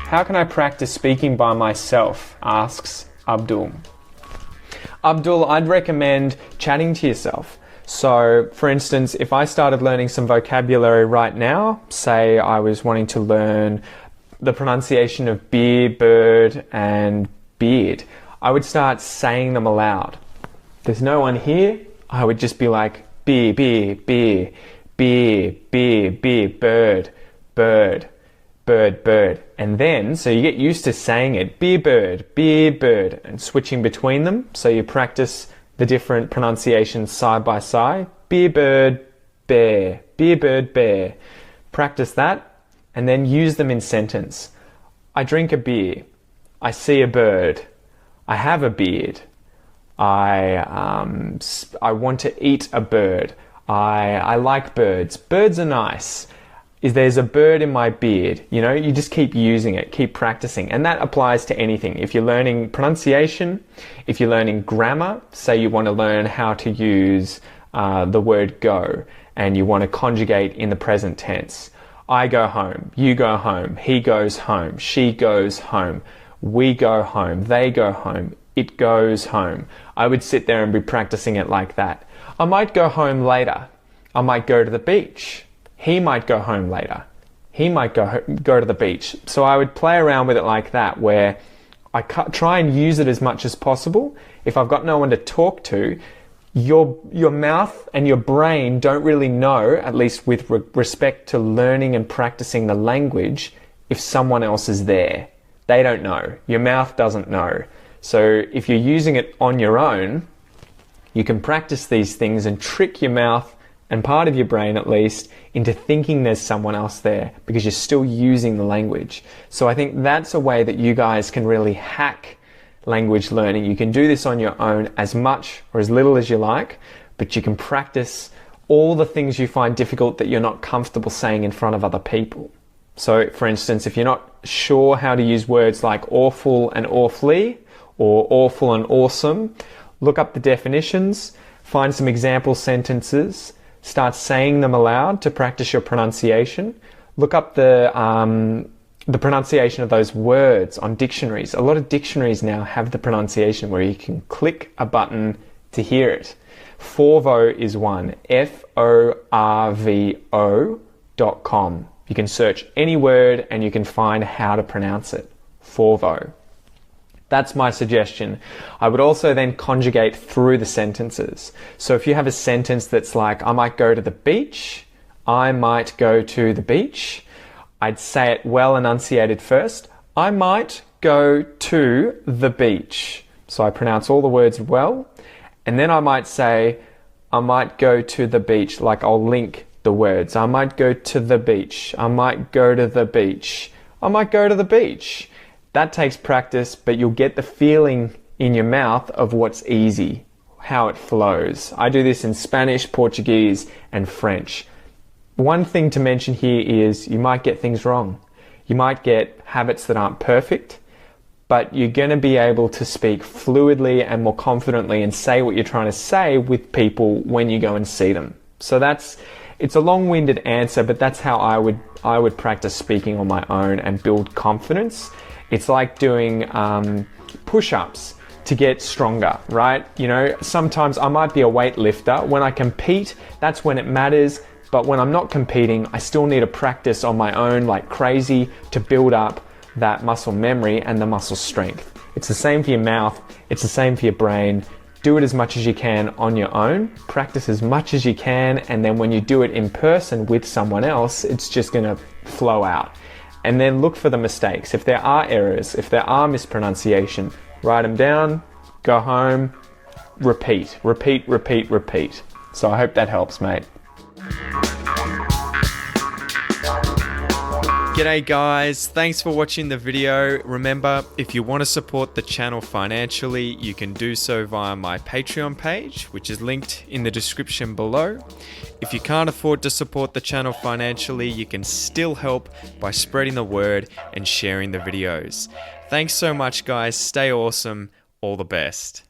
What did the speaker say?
How can I practice speaking by myself? Asks Abdul. Abdul, I'd recommend chatting to yourself. So, for instance, if I started learning some vocabulary right now, say I was wanting to learn the pronunciation of beer, bird, and beard, I would start saying them aloud. There's no one here, I would just be like, beer, beer, beer, beer, beer, beer, bird, bird, bird, bird. And then, so you get used to saying it, beer, bird, and switching between them. So you practice the different pronunciations side by side. Beer, bird, bear, beer, bird, bear. Practice that and then use them in sentence. I drink a beer. I see a bird. I have a beard. I want to eat a bird. I like birds. Birds are nice. There's a bird in my beard. You know, you just keep using it, keep practicing. And that applies to anything. If you're learning pronunciation, if you're learning grammar, say you want to learn how to use the word go, and you want to conjugate in the present tense. I go home, you go home, he goes home, she goes home, we go home, they go home, it goes home. I would sit there and be practicing it like that. I might go home later. I might go to the beach. He might go home later. He might go to the beach. So I would play around with it like that, where I try and use it as much as possible. If I've got no one to talk to, your mouth and your brain don't really know, at least with respect to learning and practicing the language, if someone else is there. They don't know. Your mouth doesn't know. So if you're using it on your own, you can practice these things and trick your mouth and part of your brain at least into thinking there's someone else there, because you're still using the language. So I think that's a way that you guys can really hack language learning. You can do this on your own as much or as little as you like, but you can practice all the things you find difficult that you're not comfortable saying in front of other people. So for instance, if you're not sure how to use words like awful and awfully, or awful and awesome, look up the definitions, find some example sentences, start saying them aloud to practice your pronunciation. Look up the pronunciation of those words on dictionaries. A lot of dictionaries now have the pronunciation where you can click a button to hear it. Forvo is one, forvo.com. You can search any word and you can find how to pronounce it. Forvo. That's my suggestion. I would also then conjugate through the sentences. So if you have a sentence that's like, I might go to the beach, I might go to the beach, I'd say it well enunciated first. I might go to the beach. So I pronounce all the words well. And then I might say, I might go to the beach. Like I'll link the words. I might go to the beach. I might go to the beach. I might go to the beach. That takes practice, but you'll get the feeling in your mouth of what's easy, how it flows. I do this in Spanish, Portuguese, and French. One thing to mention here is you might get things wrong. You might get habits that aren't perfect, but you're going to be able to speak fluidly and more confidently and say what you're trying to say with people when you go and see them. So it's a long-winded answer, but that's how I would practice speaking on my own and build confidence. It's like doing push-ups to get stronger, right? You know, sometimes I might be a weightlifter. When I compete, that's when it matters. But when I'm not competing, I still need to practice on my own like crazy to build up that muscle memory and the muscle strength. It's the same for your mouth. It's the same for your brain. Do it as much as you can on your own. Practice as much as you can. And then when you do it in person with someone else, it's just going to flow out. And then look for the mistakes. If there are errors, if there are mispronunciation, write them down, go home, repeat. So I hope that helps, mate. G'day guys, thanks for watching the video. Remember, if you want to support the channel financially, you can do so via my Patreon page, which is linked in the description below. If you can't afford to support the channel financially, you can still help by spreading the word and sharing the videos. Thanks so much guys, stay awesome, all the best.